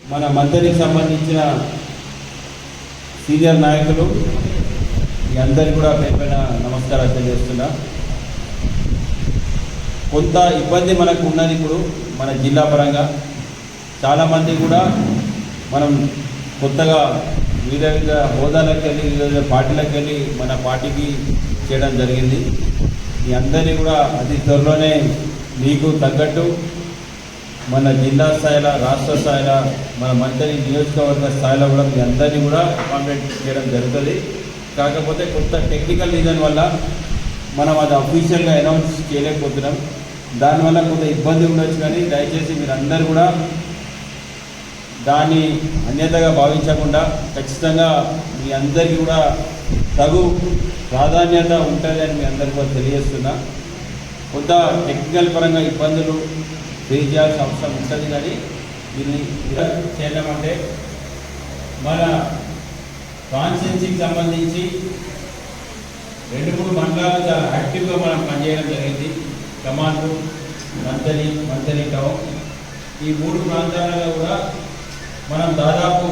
మన మంత్రికి సంబంధించిన సీనియర్ నాయకులు మీ అందరికీ కూడా పేరుపైన నమస్కారాలు తెలియజేస్తున్నా. కొంత ఇబ్బంది మనకు ఉన్నది ఇప్పుడు మన జిల్లా పరంగా. చాలామంది కూడా మనం కొత్తగా వివిధ హోదాలకు వెళ్ళి వివిధ పార్టీలకు వెళ్ళి మన పార్టీకి చేయడం జరిగింది. మీ అందరినీ కూడా అతి త్వరలోనే మీకు తగ్గట్టు మన జిల్లా స్థాయిలో, రాష్ట్ర స్థాయిలో, మన మంత్రి నియోజకవర్గ స్థాయిలో కూడా మీ అందరినీ కూడా అపాయింట్మెంట్ చేయడం జరుగుతుంది. కాకపోతే కొంత టెక్నికల్ రీజన్ వల్ల మనం అది అఫీషియల్గా అనౌన్స్ చేయలేకపోతున్నాం. దానివల్ల కొంత ఇబ్బంది ఉండొచ్చు, కానీ దయచేసి మీరు అందరూ కూడా దాన్ని అన్యతగా భావించకుండా ఖచ్చితంగా మీ అందరికీ కూడా తగు ప్రాధాన్యత ఉంటుందని మీ అందరికీ కూడా తెలియజేస్తున్నా. కొంత టెక్నికల్ పరంగా ఇబ్బందులు ఫేస్ చేయాల్సిన అవసరం ఉంటుంది, కానీ దీన్ని చేయడం అంటే మన కాన్స్టిట్యున్సీకి సంబంధించి 2-3 మండలాలు చాలా యాక్టివ్గా మనం పనిచేయడం జరిగింది. కమాండ్, మంతని టౌన్, ఈ 3 ప్రాంతాలలో కూడా మనం దాదాపు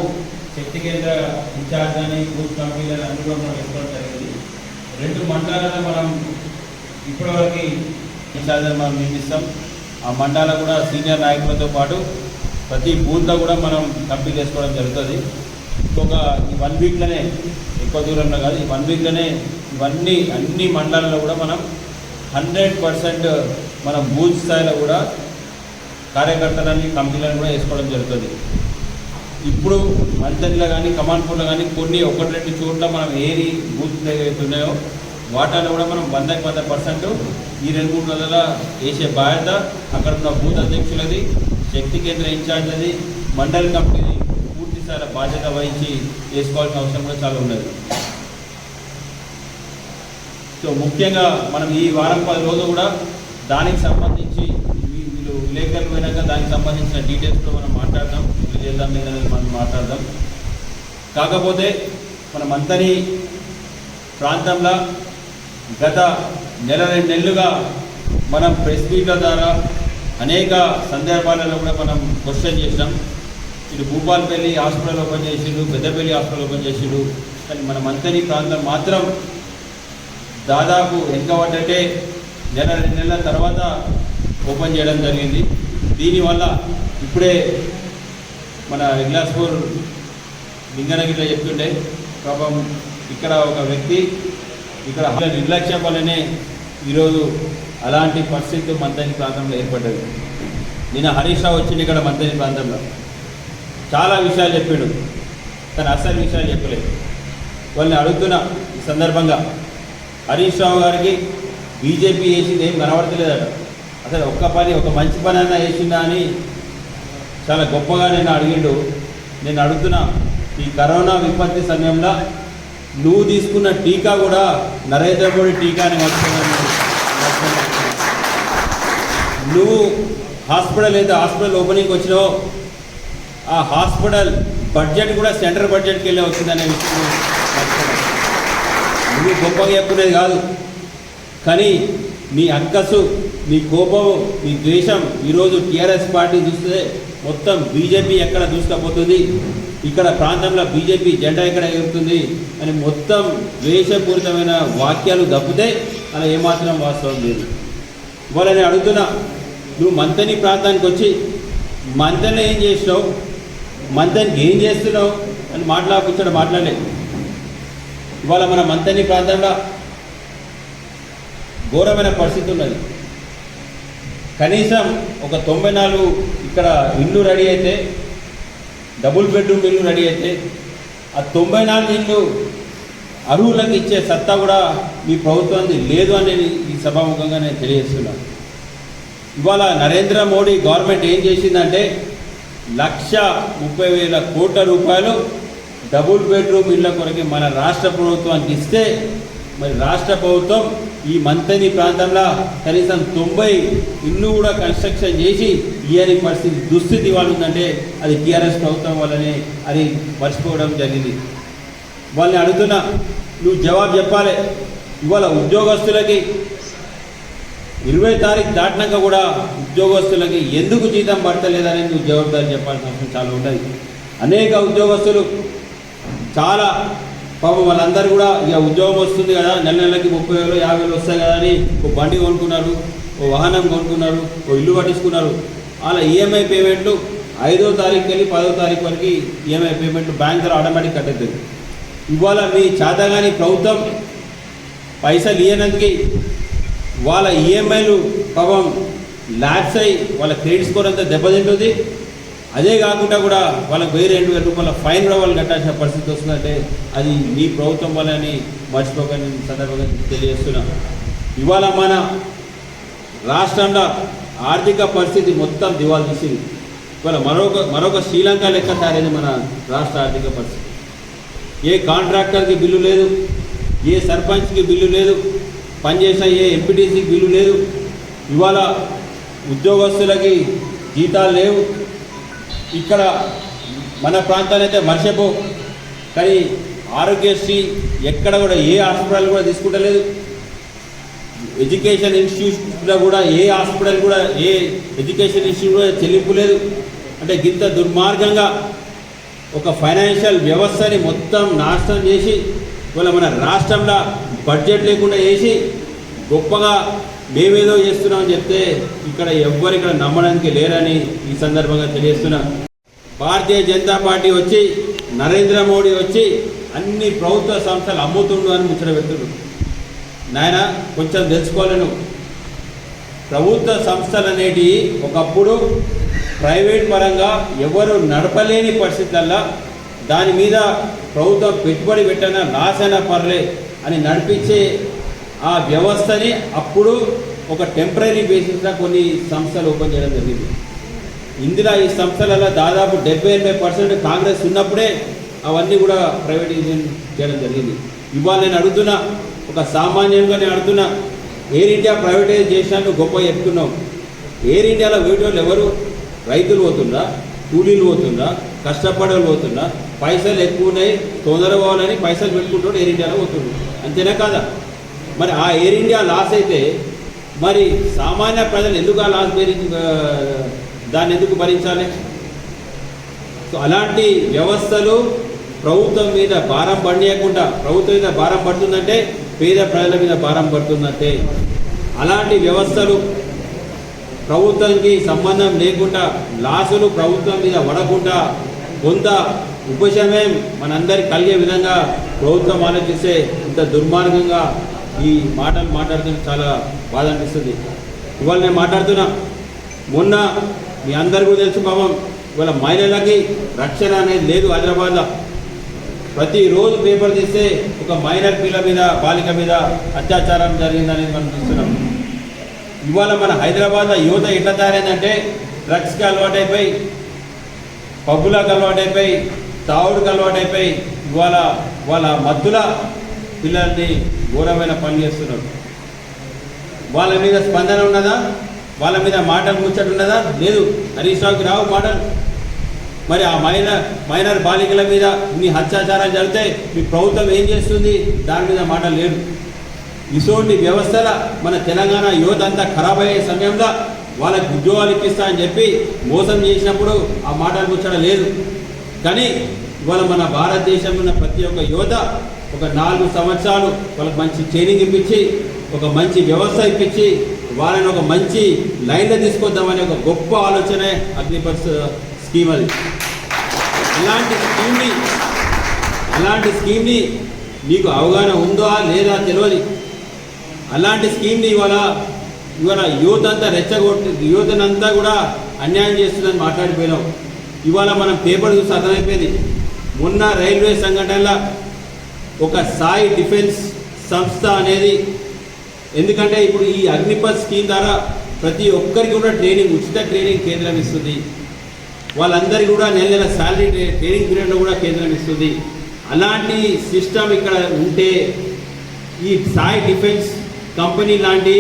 శక్తి కేంద్ర ఇన్ఛార్జ్ అని, గ్రూప్ కమిటీలను అన్ని కూడా మనం వేసుకోవడం జరిగింది. 2 మండలాలలో మనం ఇప్పటివరకు ఇన్ఛార్జ్ని మనం నియమిస్తాం. ఆ మండల కూడా సీనియర్ నాయకులతో పాటు ప్రతి బూత్లో కూడా మనం కంప్లీట్ చేసుకోవడం జరుగుతుంది. ఇంకొక ఈ 1 వీక్లోనే, ఎక్కువ దూరంలో కాదు, ఈ 1 వీక్లోనే అన్ని మండలాల్లో కూడా మనం 100% మన బూత్ స్థాయిలో కూడా కార్యకర్తలని, కమిటీలను కూడా వేసుకోవడం జరుగుతుంది. ఇప్పుడు మంత్రిలో కానీ, కమాన్పూర్లో కానీ కొన్ని 1-2 చోట్ల మనం ఏరి బూత్లు ఏవైతున్నాయో వాటాలో కూడా మనం 100% ఈ 2-3 నెలల వేసే బాధ్యత అక్కడ ఉన్న బూత్ అధ్యక్షులది, శక్తి కేంద్ర ఇన్ఛార్జ్ది, మండలి కమిటీది పూర్తి స్థాయి బాధ్యత వహించి వేసుకోవాల్సిన అవసరం కూడా చాలా ఉన్నది. సో ముఖ్యంగా మనం ఈ వారం 10 రోజులు కూడా దానికి సంబంధించి వీళ్ళు విలేకరులు పోయినాక దానికి సంబంధించిన డీటెయిల్స్లో మనం మాట్లాడదాం, ఇది చేద్దాం లేదనేది మనం మాట్లాడదాం. కాకపోతే మన మంతని ప్రాంతంలో గత 1-2 నెలలుగా మనం ప్రెస్ మీట్ల ద్వారా అనేక సందర్భాలలో కూడా మనం క్వశ్చన్ చేసినాం. ఇటు భూపాలపల్లి హాస్పిటల్ ఓపెన్ చేసిండు, పెద్దపల్లి హాస్పిటల్ ఓపెన్ చేసిండు, కానీ మన మంతని ప్రాంతం మాత్రం దాదాపు వెనుకబడ్డట్టే 1-2 నెలల తర్వాత ఓపెన్ చేయడం జరిగింది. దీనివల్ల ఇప్పుడే మన ఇగ్లాస్పూర్ లింగనగిరిలో చెప్తుండే పాపం ఇక్కడ ఒక వ్యక్తి ఇక్కడ నిర్లక్ష్యం వల్లనే ఈరోజు అలాంటి పరిస్థితి మంతని ప్రాంతంలో ఏర్పడ్డది. నిన్న హరీష్ రావు వచ్చింది ఇక్కడ మంతని ప్రాంతంలో, చాలా విషయాలు చెప్పాడు, కానీ అసలు విషయాలు చెప్పలేదు. వాళ్ళని అడుగుతున్న ఈ సందర్భంగా, హరీష్ రావు గారికి బీజేపీ వేసింది ఏం కనబడతలేదట. అసలు ఒక మంచి పని అయినా వేసిందా అని చాలా గొప్పగా నేను అడిగిండు. నేను అడుగుతున్నా, ఈ కరోనా విపత్తి సమయంలో నువ్వు తీసుకున్న టీకా కూడా నరేంద్ర మోడీ టీకా అని మర్చిపోయాను. నువ్వు హాస్పిటల్ ఓపెనింగ్కి వచ్చినావు, ఆ హాస్పిటల్ బడ్జెట్ కూడా సెంట్రల్ బడ్జెట్కి వెళ్ళి వచ్చిందనే విషయం నువ్వు గొప్పగా చెప్పుకునేది కాదు. కానీ నీ అక్కసు, నీ కోపం, నీ ద్వేషం ఈరోజు టీఆర్ఎస్ పార్టీ చూస్తే మొత్తం బీజేపీ ఎక్కడ దూసుకపోతుంది, ఇక్కడ ప్రాంతంలో బీజేపీ జెండా ఎక్కడ ఎగురుతుంది అని మొత్తం ద్వేషపూరితమైన వాక్యాలు తప్పితే అలా ఏమాత్రం వాస్తవం లేదు. ఇవాళ నేను అడుగుతున్నా, నువ్వు మంతని ప్రాంతానికి వచ్చి మంతని ఏం చేసినావు, మంతనికి ఏం చేస్తున్నావు అని మాట్లాడలేదు. ఇవాళ మన మంతని ప్రాంతంలో ఘోరమైన పరిస్థితి ఉన్నది. కనీసం ఒక 94 ఇక్కడ ఇల్లు రెడీ అయితే, డబుల్ బెడ్రూమ్ ఇల్లు రెడీ అయితే, ఆ 94 ఇల్లు అర్హులకు ఇచ్చే సత్తా కూడా మీ ప్రభుత్వానికి లేదు అనేది ఈ సభాముఖంగా నేను తెలియజేస్తున్నాను. ఇవాళ నరేంద్ర మోడీ గవర్నమెంట్ ఏం చేసిందంటే 1,30,000 కోట్ల రూపాయలు డబుల్ బెడ్రూమ్ ఇళ్ళ కొరకు మన రాష్ట్ర ప్రభుత్వానికి ఇస్తే, మరి రాష్ట్ర ప్రభుత్వం ఈ మంతని ప్రాంతంలో కనీసం 90 ఇల్లు కూడా కన్స్ట్రక్షన్ చేసి ఇయని పరిస్థితి దుస్థితి ఇవాళ ఉందంటే అది టీఆర్ఎస్ ప్రభుత్వం వల్లనే అది మర్చిపోవడం జరిగింది. వాళ్ళని అడుగుతున్నా, నువ్వు జవాబు చెప్పాలి. ఇవాళ ఉద్యోగస్తులకి 20 తారీఖు దాటినాక కూడా ఉద్యోగస్తులకి ఎందుకు జీతం పడతలేదనేది నువ్వు జవాబుదారి చెప్పాల్సిన అవసరం చాలా ఉంటుంది. అనేక ఉద్యోగస్తులు చాలా పాపం వాళ్ళందరూ కూడా ఇక ఉద్యోగం వస్తుంది కదా, నెల నెలకి 30,000 50,000 వస్తాయి కదా అని ఓ బండి కొనుక్కున్నారు, ఓ వాహనం కొనుక్కున్నారు, ఓ ఇల్లు కట్టించుకున్నారు. అలా ఈఎంఐ పేమెంట్లు 5వ తారీఖుకి వెళ్ళి 10వ తారీఖు వరకు ఈఎంఐ పేమెంట్లు బ్యాంకులో ఆటోమేటిక్ కట్టేస్తుంది. ఇవాళ మీ చేతగాని ప్రభుత్వం పైసలు ఇవ్వనందుకు వాళ్ళ ఈఎంఐలు పాపం ల్యాప్స్ అయ్యి వాళ్ళ క్రెడిట్ స్కోర్ అంతా దెబ్బతింటుంది. అదే కాకుండా కూడా వాళ్ళకి 2,000 రూపాయల ఫైన్ కూడా వాళ్ళు కట్టాల్సిన పరిస్థితి వస్తుందంటే అది మీ ప్రభుత్వం వల్లని మర్చిపోకని సందర్భంగా తెలియజేస్తున్నా. ఇవాళ మన రాష్ట్రంలో ఆర్థిక పరిస్థితి మొత్తం దివాళా తీసింది. ఇవాళ మరొక శ్రీలంక లెక్క తయారైంది మన రాష్ట్ర ఆర్థిక పరిస్థితి. ఏ కాంట్రాక్టర్కి బిల్లు లేదు, ఏ సర్పంచ్కి బిల్లు లేదు, పనిచేసిన ఏ ఎంపీటీసీకి బిల్లు లేదు. ఇవాళ ఉద్యోగస్తులకి జీతాలు లేవు. ఇక్కడ మన ప్రాంతాన్ని అయితే మర్చిపో, కానీ ఆరోగ్యశ్రీ ఎక్కడ కూడా ఏ హాస్పిటల్ కూడా తీసుకుంటలేదు. ఎడ్యుకేషన్ ఇన్స్టిట్యూట్లో కూడా ఏ హాస్పిటల్ కూడా ఏ ఎడ్యుకేషన్ ఇన్స్టిట్యూట్ కూడా చెల్లింపు లేదు. అంటే ఇంత దుర్మార్గంగా ఒక ఫైనాన్షియల్ వ్యవస్థని మొత్తం నాశనం చేసి ఇవాళ మన రాష్ట్రంలో బడ్జెట్ లేకుండా చేసి గొప్పగా మేమేదో చేస్తున్నామని చెప్తే ఇక్కడ ఎవ్వరు ఇక్కడ నమ్మడానికి లేరని ఈ సందర్భంగా తెలియజేస్తున్నా. భారతీయ జనతా పార్టీ వచ్చి నరేంద్ర మోడీ వచ్చి అన్ని ప్రభుత్వ సంస్థలు అమ్ముతుండు అని ముచ్చట పెడుతుండ్రు. నాయన కొంచెం తెలుసుకోవాలను. ప్రభుత్వ సంస్థలు అనేటివి ఒకప్పుడు ప్రైవేట్ పరంగా ఎవరు నడపలేని పరిస్థితుల్లో దాని మీద ప్రభుత్వం పెట్టుబడి పెట్టినా లాస్ అయినా పర్లే అని నడిపించే ఆ వ్యవస్థని అప్పుడు ఒక టెంపరీ బేసిస్లో కొన్ని సంస్థలు ఓపెన్ చేయడం జరిగింది. ఇందులో ఈ సంస్థలలో దాదాపు 70-80% కాంగ్రెస్ ఉన్నప్పుడే అవన్నీ కూడా ప్రైవేటైజేషన్ చేయడం జరిగింది. ఇవాళ నేను అడుగుతున్నా, ఒక సామాన్యంగా నేను అడుగుతున్నా, ఎయిర్ ఇండియా ప్రైవేటైజ్ చేసినట్టు గొప్ప చెప్తున్నావు. ఎయిర్ ఇండియాలో వేటోళ్ళు ఎవరు? రైతులు పోతుందా, కూలీలు పోతుందా, కష్టపడేవాళ్ళు పోతుందా? పైసలు ఎక్కువ ఉన్నాయి, తొందర పోవాలని పైసలు పెట్టుకుంటాడు ఎయిర్ ఇండియాలో పోతుండ్రు, అంతేనా కాదా? మరి ఆ ఎయిర్ ఇండియా లాస్ అయితే మరి సామాన్య ప్రజలు ఎందుకు ఆ లాస్ దాన్ని ఎందుకు భరించాలి? సో అలాంటి వ్యవస్థలు ప్రభుత్వం మీద భారం పడియకుండా, ప్రభుత్వం మీద భారం పడుతుందంటే పేద ప్రజల మీద భారం పడుతుందంటే అలాంటి వ్యవస్థలు ప్రభుత్వానికి సంబంధం లేకుండా లాసులు ప్రభుత్వం మీద పడకుండా కొంత ఉపశమనం మనందరికి కలిగే విధంగా ప్రభుత్వం ఆలోచిస్తే ఇంత దుర్మార్గంగా ఈ మాటలు మాట్లాడుతుంటే చాలా బాధ అనిపిస్తుంది. ఇవాళ నేను మాట్లాడుతున్నా, మొన్న మీ అందరికీ తెలుసు పాపం ఇవాళ మహిళలకి రక్షణ అనేది లేదు హైదరాబాద్లో. ప్రతిరోజు పేపర్ తీస్తే ఒక మైనర్ పిల్ల మీద, బాలిక మీద అత్యాచారం జరిగిందనేది మనం చూస్తున్నాం. ఇవాళ మన హైదరాబాద్లో యువత ఎట్లా తయారైందంటే డ్రగ్స్కి అలవాటైపోయి, పబ్బులకు అలవాటైపోయి, తావుడుకు అలవాటైపోయి ఇవాళ వాళ్ళ మద్దుల పిల్లల్ని ఘోరమైన పని చేస్తున్నారు. వాళ్ళ మీద స్పందన ఉన్నదా? వాళ్ళ మీద మాటలు ముచ్చట ఉన్నదా? లేదు. హరీష్ రావుకి రావు మాటలు. మరి ఆ మైనర్ బాలికల మీద ఇన్ని అత్యాచారాలు జరిగితే మీ ప్రభుత్వం ఏం చేస్తుంది? దాని మీద మాటలు లేదు. ఇటువంటి వ్యవస్థల మన తెలంగాణ యువత అంతా ఖరాబ్ అయ్యే సమయంలో వాళ్ళకి ఉద్యోగాలు ఇప్పిస్తా అని చెప్పి మోసం చేసినప్పుడు ఆ మాటలు ముచ్చట లేదు. కానీ ఇవాళ మన భారతదేశంలో ఉన్న ప్రతి ఒక్క యువత ఒక 4 సంవత్సరాలు వాళ్ళకి మంచి ట్రైనింగ్ ఇప్పించి, ఒక మంచి వ్యవస్థ ఇప్పించి వాళ్ళని ఒక మంచి లైన్లో తీసుకొద్దామనే ఒక గొప్ప ఆలోచనే అగ్నిపథ్ స్కీమ్. అది అలాంటి స్కీమ్ని మీకు అవగాహన ఉందా లేదా తెలియదు. అలాంటి స్కీమ్ని ఇవాళ యూత్ అంతా రెచ్చగొట్టి యూత్నంతా కూడా అన్యాయం చేస్తుందని మాట్లాడిపోయినాం. ఇవాళ మనం పేపర్ చూసి అర్థమైపోయింది. మొన్న రైల్వే సంఘటనలో ఒక సాయి డిఫెన్స్ సంస్థ అనేది, ఎందుకంటే ఇప్పుడు ఈ అగ్నిపథ్ స్కీమ్ ద్వారా ప్రతి ఒక్కరికి కూడా ట్రైనింగ్, ఉచిత ట్రైనింగ్ కేంద్రం ఇస్తుంది. వాళ్ళందరికీ కూడా నెల శాలరీ ట్రైనింగ్ పీరియడ్లో కూడా కేంద్రం ఇస్తుంది. అలాంటి సిస్టమ్ ఇక్కడ ఉంటే ఈ సాయి డిఫెన్స్ కంపెనీ లాంటి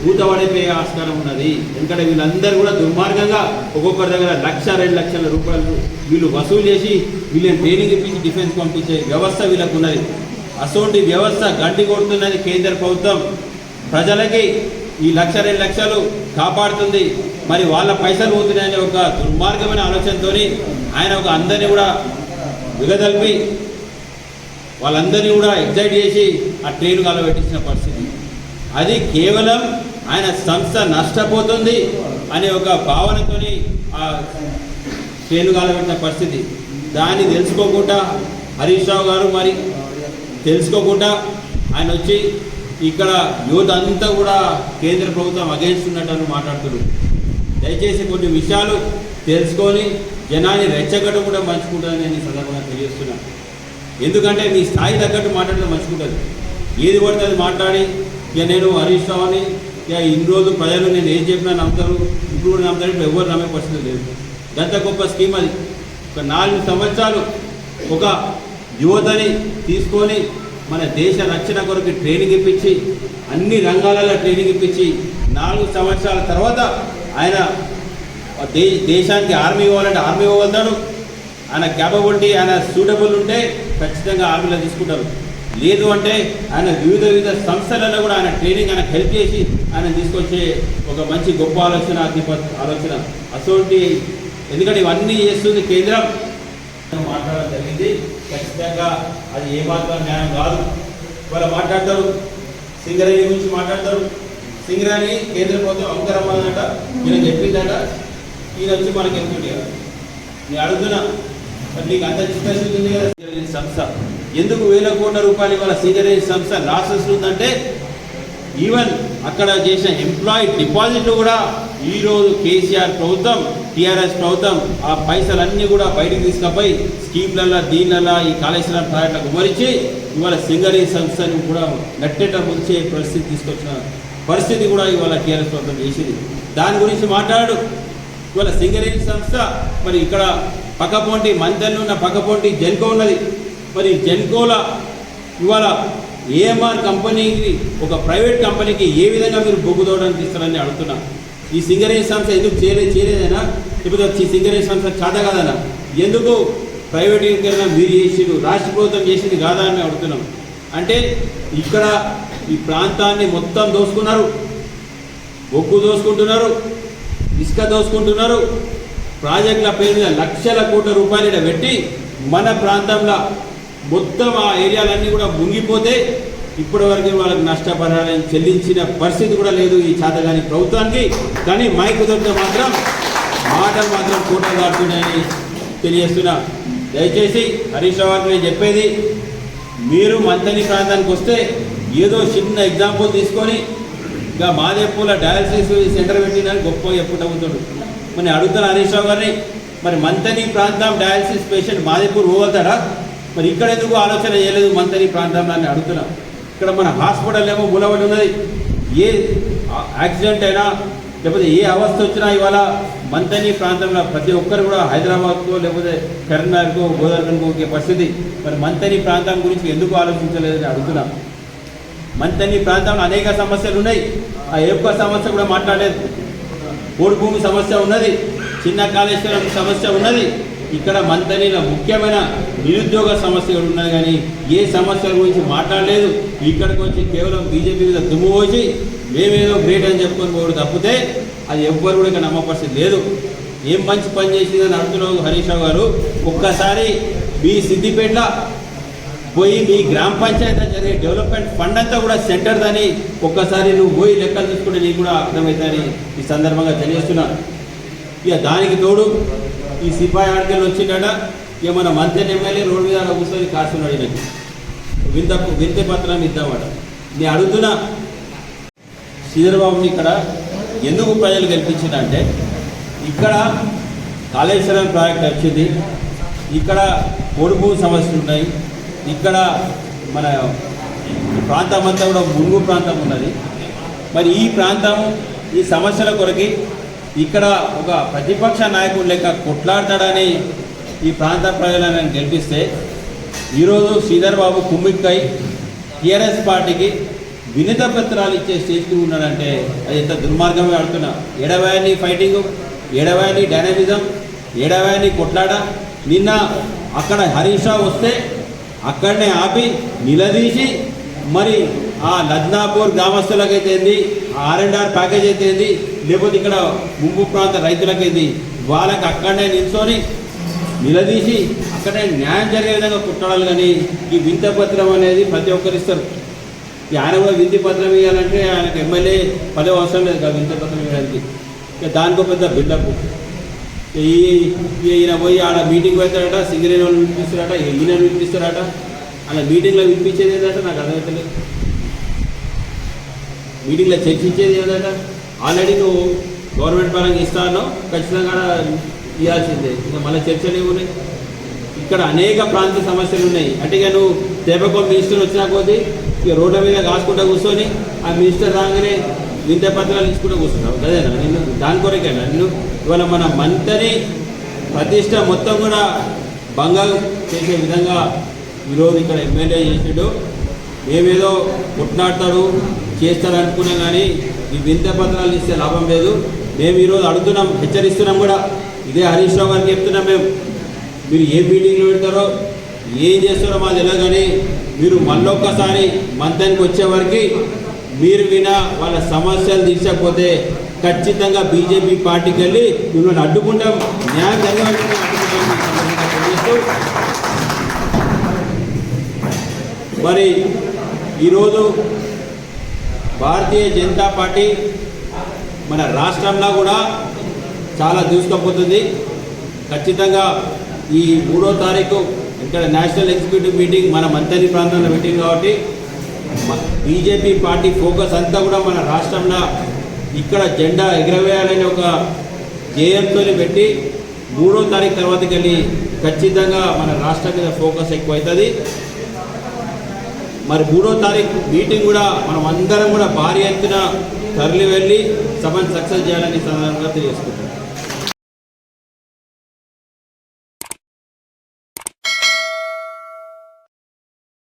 ఊతపడిపోయే ఆస్కారం ఉన్నది. ఎందుకంటే వీళ్ళందరూ కూడా దుర్మార్గంగా ఒక్కొక్కరి దగ్గర 1-2 లక్షల రూపాయలు వీళ్ళు వసూలు చేసి వీళ్ళని ట్రైనింగ్ ఇప్పించి డిఫెన్స్ పంపించే వ్యవస్థ వీళ్ళకు ఉన్నది. అటువంటి వ్యవస్థ గడ్డి కొడుతున్నది కేంద్ర ప్రభుత్వం. ప్రజలకి ఈ 1,00,000, 2 లక్షలు కాపాడుతుంది, మరి వాళ్ళ పైసలు పోతున్నాయనే ఒక దుర్మార్గమైన ఆలోచనతో ఆయన ఒక అందరినీ కూడా విగదల్పి వాళ్ళందరినీ కూడా ఎగ్జైట్ చేసి ఆ ట్రైన్ కాలబెట్టించిన పరిస్థితి. అది కేవలం ఆయన సంస్థ నష్టపోతుంది అనే ఒక భావనతోని ఆ ట్రైన్ కాలబెట్టిన పరిస్థితి. దాన్ని తెలుసుకోకుండా హరీష్ రావు గారు మరి తెలుసుకోకుండా ఆయన వచ్చి ఇక్కడ యువత అంతా కూడా కేంద్ర ప్రభుత్వం అగేన్స్ట్ ఉన్నట్టు మాట్లాడుతున్నారు. దయచేసి కొన్ని విషయాలు తెలుసుకొని జనాన్ని రెచ్చగొట్ట కూడా మంచుకుంటుందని నేను ఈ సందర్భంగా తెలియజేస్తున్నాను. ఎందుకంటే మీ స్థాయి తగ్గట్టు మాట్లాడితే మంచుకుంటుంది. ఏది పడితే అది మాట్లాడి ఇక నేను హరీష్ రావు అని ఇక ఇన్ని రోజులు ప్రజలు నేను ఏం చెప్పినా నమ్ముతారు, ఇప్పుడు కూడా నమ్ముతారు, ఇప్పుడు ఎవరు నమ్మే పరిస్థితి లేదు. గంత గొప్ప స్కీమ్ అది. ఒక 4 సంవత్సరాలు ఒక యువతని తీసుకొని మన దేశ రక్షణ కొరకు ట్రైనింగ్ ఇప్పించి అన్ని రంగాలలో ట్రైనింగ్ ఇప్పించి 4 సంవత్సరాల తర్వాత ఆయన దేశానికి ఆర్మీ ఇవ్వాలంటే ఆర్మీ ఇవ్వగలుగుతాడు. ఆయన క్యాపబిలిటీ, ఆయన సూటబుల్ ఉంటే ఖచ్చితంగా ఆర్మీలో తీసుకుంటారు. లేదు అంటే ఆయన వివిధ సంస్థలలో కూడా ఆయన ట్రైనింగ్ ఆయన హెల్ప్ చేసి ఆయన తీసుకొచ్చే ఒక మంచి గొప్ప ఆలోచన అసోంటి. ఎందుకంటే ఇవన్నీ చేస్తుంది కేంద్రం. మాట్లాడడం జరిగింది. ఖచ్చితంగా అది ఏమాత్రం న్యాయం కాదు. వాళ్ళు మాట్లాడతారు, సింగరేణి గురించి మాట్లాడతారు. సింగరేణి కేంద్ర ప్రభుత్వం అమ్మకరమ్మన్నట, ఈయన చెప్పిందట, ఈయన వచ్చి మనకి ఎందుకు నేను అడుగుతున్నా, మరి నీకు అంత డిస్కషన్ ఉంది కదా. సింగరేణి సంస్థ ఎందుకు 1,000 కోట్ల రూపాయలు ఇవాళ సింగరేణి సంస్థ లాసెస్ ఉందంటే ఈవెన్ అక్కడ చేసిన ఎంప్లాయీ డిపాజిట్లు కూడా ఈరోజు కేసీఆర్ ప్రభుత్వం, టీఆర్ఎస్ ప్రభుత్వం ఆ పైసలన్నీ కూడా బయటకు తీసుకుపోయి స్కీమ్లలో దీనిలలో ఈ కాళేశ్వరం ప్రాజెక్టులకు ఉమరించి ఇవాళ సింగరేణి సంస్థను కూడా నట్టేట ముంచే పరిస్థితి తీసుకొచ్చిన పరిస్థితి కూడా ఇవాళ టీఆర్ఎస్ ప్రభుత్వం చేసింది. దాని గురించి మాట్లాడు. ఇవాళ సింగరేణి సంస్థ మరి ఇక్కడ పక్కపోంటి మంతెన్లు ఉన్న పక్కపోంటి జెన్కో ఉన్నది. మరి జెన్కోల ఇవాళ ఏఎంఆర్ కంపెనీకి ఒక ప్రైవేట్ కంపెనీకి ఏ విధంగా మీరు బొగ్గుదోవడానికి ఇస్తారని అడుగుతున్నా. ఈ సింగరేణి సంస్థ ఎందుకు చేయలేదైనా, లేకపోతే సింగరేణి సంస్థ కాదా కాదన్నా, ఎందుకు ప్రైవేటీకరణ మీరు చేసిరు, రాష్ట్ర ప్రభుత్వం చేసింది కాదా అని అడుగుతున్నాం. అంటే ఇక్కడ ఈ ప్రాంతాన్ని మొత్తం దోసుకున్నారు, బొగ్గు దోసుకుంటున్నారు, ఇసుక దోసుకుంటున్నారు. ప్రాజెక్టుల పేరు మీద లక్షల కోట్ల రూపాయలు పెట్టి మన ప్రాంతంలో మొత్తం ఆ ఏరియాలన్నీ కూడా మునిగిపోతే ఇప్పటి వరకు వాళ్ళకి నష్టపరిహారం చెల్లించిన పరిస్థితి కూడా లేదు ఈ చేతగాని ప్రభుత్వానికి. కానీ మైకు దొరికితే మాత్రం మాటలు మాత్రం కూటలు దాటుతున్నాయని తెలియజేస్తున్నా. దయచేసి హరీష్ రావు గారికి నేను చెప్పేది, మీరు మంతని ప్రాంతానికి వస్తే ఏదో చిన్న ఎగ్జాంపుల్ తీసుకొని ఇంకా మాదేపూల డయాలసిస్ సెంటర్ పెట్టినని గొప్ప చెప్పుకుంటాడు. మరి అడుగుతాను హరీష్ రావు గారిని, మరి మంతని ప్రాంతం డయాలసిస్ పేషెంట్ మాదేపూర్ పోగలుగుతాడా? మరి ఇక్కడ ఎందుకు ఆలోచన చేయలేదు మంతని ప్రాంతంలో అని అడుగుతున్నాం. ఇక్కడ మన హాస్పిటల్ ఏమో మూలబడి ఉన్నది. ఏ యాక్సిడెంట్ అయినా లేకపోతే ఏ అవస్థ వచ్చినా ఇవాళ మంతని ప్రాంతంలో ప్రతి ఒక్కరు కూడా హైదరాబాద్కో లేకపోతే కరీంనగర్కో గోదావరికో ఒకే పరిస్థితి. మరి మంతని ప్రాంతం గురించి ఎందుకు ఆలోచించలేదని అడుగుతున్నాం. మంతని ప్రాంతంలో అనేక సమస్యలు ఉన్నాయి. ఆ ఒక్క సమస్య కూడా మాట్లాడలేదు. పోడు భూమి సమస్య ఉన్నది, చిన్న కాళేశ్వరం సమస్య ఉన్నది. ఇక్కడ మంతనిలో ముఖ్యమైన నిరుద్యోగ సమస్య కూడా ఉన్నది. కానీ ఏ సమస్యల గురించి మాట్లాడలేదు. ఇక్కడికి వచ్చి కేవలం బీజేపీ మీద దుమ్ము పోసి మేమేదో గ్రేట్ అని చెప్పుకొని పోవడం తప్పితే అది ఎవ్వరు కూడా ఇక్కడ నమ్మ పరిస్థితి లేదు. ఏం మంచి పని చేసిందని అడుగుతున్నావు హరీష్ రావు గారు. ఒక్కసారి మీ సిద్దిపేటలో పోయి మీ గ్రామ పంచాయతీ జరిగే డెవలప్మెంట్ ఫండ్ అంతా కూడా సెంటర్ అని ఒక్కసారి నువ్వు పోయి లెక్కలు తీసుకుంటే నీకు కూడా అర్థమవుతుందని ఈ సందర్భంగా తెలియజేస్తున్నాను. ఇక దానికి తోడు ఈ సిపాయి ఆర్కెల్ వచ్చిండ ఇక మన మంత్రి ఎమ్మెల్యే రోడ్డు మీద కూర్చొని కాస్తున్నాడు. ఈయనకి వింత పత్రం ఇద్దామట. నేను అడుగుతున్నా శ్రీధర్బాబుని ఇక్కడ ఎందుకు ప్రజలు గెలిపించిందంటే ఇక్కడ కాళేశ్వరం ప్రాజెక్ట్ వచ్చింది, ఇక్కడ పొడుపు సమస్యలు ఉన్నాయి, ఇక్కడ మన ప్రాంతం అంతా కూడా మునుగు ప్రాంతం ఉన్నది. మరి ఈ ప్రాంతం ఈ సమస్యల కొరకి ఇక్కడ ఒక ప్రతిపక్ష నాయకుడు లెక్క కొట్లాడతాడని ఈ ప్రాంత ప్రజలను గెలిపిస్తే ఈరోజు శ్రీధర్ బాబు కుమ్మిక్కై టీఆర్ఎస్ పార్టీకి వినత పత్రాలు ఇచ్చే స్టేజ్కి ఉన్నాడంటే అది ఎంత దుర్మార్గమే ఆడుతున్నా. ఎడవాయని ఫైటింగు, ఎడవాయని డైనమిజం, ఎడవాయని కొట్లాడ. నిన్న అక్కడ హరీష్ రావు వస్తే అక్కడనే ఆపి నిలదీసి మరి ఆ లద్నాపూర్ గ్రామస్తులకైతే ఏంది, R&R ప్యాకేజ్ అయితే ఏంది, లేకపోతే ఇక్కడ ముంపు ప్రాంత రైతులకేంది, వాళ్ళకి అక్కడనే నిల్చొని నిలదీసి అక్కడే న్యాయం జరిగే విధంగా కుట్టాలి. కానీ ఈ వింత పత్రం అనేది ప్రతి ఒక్కరు ఇస్తారు. ఆయన కూడా వింతి పత్రం ఇవ్వాలంటే ఆయనకు ఎమ్మెల్యే పదవి అవసరం లేదు కదా వింత పత్రం ఇవ్వడానికి. ఇక దానికో పెద్ద బిల్డప్. ఈయన పోయి ఆడ మీటింగ్ పెడతాడట, సింగరేణి వాళ్ళు వినిపిస్తారట, ఈయన వినిపిస్తారట. అలా మీటింగ్లో వినిపించేది ఏంటంటే నాకు అర్థమవుతలేదు. మీటింగ్లో చర్చించేది ఏంటంటే ఆల్రెడీ నువ్వు గవర్నమెంట్ పరంగా ఇస్తానో ఖచ్చితంగా ఇవ్వాల్సిందే. ఇంకా మళ్ళీ చర్చలు ఏమున్నాయి? ఇక్కడ అనేక ప్రాంత సమస్యలు ఉన్నాయి. అంటే ఇక నువ్వు తేపకో మినిస్టర్ వచ్చినా కొద్దీ ఇక రోడ్ల మీద కాసుకుంటూ కూర్చొని ఆ మినిస్టర్ రాగానే వింత పత్రాలు తీసుకుంటూ కూర్చుంటావు కదేనా? నిన్ను దాని కొరకేనా నిన్ను ఇవాళ మన మంత్రి ప్రతిష్ట మొత్తం కూడా భంగం చేసే విధంగా ఈరోజు ఇక్కడ ఎమ్మెల్యే చేసాడు. మేమేదో కొట్లాడతాడు చేస్తాడు అనుకున్నాం, కానీ ఈ వింత పత్రాలు ఇస్తే లాభం లేదు. మేము ఈరోజు అడుగుతున్నాం, హెచ్చరిస్తున్నాం కూడా. ఇదే హరీష్ రావు గారికి చెప్తున్నాం మేము, మీరు ఏ మీటింగ్లు పెడతారో ఏం చేస్తారో మాకు తెలియదు, కానీ మీరు మళ్ళొక్కసారి మంత్రానికి వచ్చేవరకు మీరు వినా వాళ్ళ సమస్యలు తీర్చకపోతే ఖచ్చితంగా బీజేపీ పార్టీకి వెళ్ళి మిమ్మల్ని అడ్డుకుంటాం, న్యాయం జరిగే మరి ఈరోజు భారతీయ జనతా పార్టీ మన రాష్ట్రంలో కూడా చాలా దూసుకుపోతుంది. ఖచ్చితంగా ఈ 3వ తారీఖు ఇక్కడ నేషనల్ ఎగ్జిక్యూటివ్ మీటింగ్ మన మంత్రి ప్రాంతంలో మీటింగ్ కాబట్టి బీజేపీ పార్టీ ఫోకస్ అంతా కూడా మన రాష్ట్రంలో ఇక్కడ జెండా ఎగరవేయాలని ఒక ధ్యేయంతో పెట్టి 3వ తారీఖు తర్వాతకి వెళ్ళి ఖచ్చితంగా మన రాష్ట్రం మీద ఫోకస్ ఎక్కువ అవుతుంది. మరి 3వ తారీఖు మీటింగ్ కూడా మనం అందరం కూడా భారీ ఎత్తున తరలి వెళ్ళి సభను సక్సెస్ చేయాలని సందర్భంగా తెలియజేసుకుంటాం.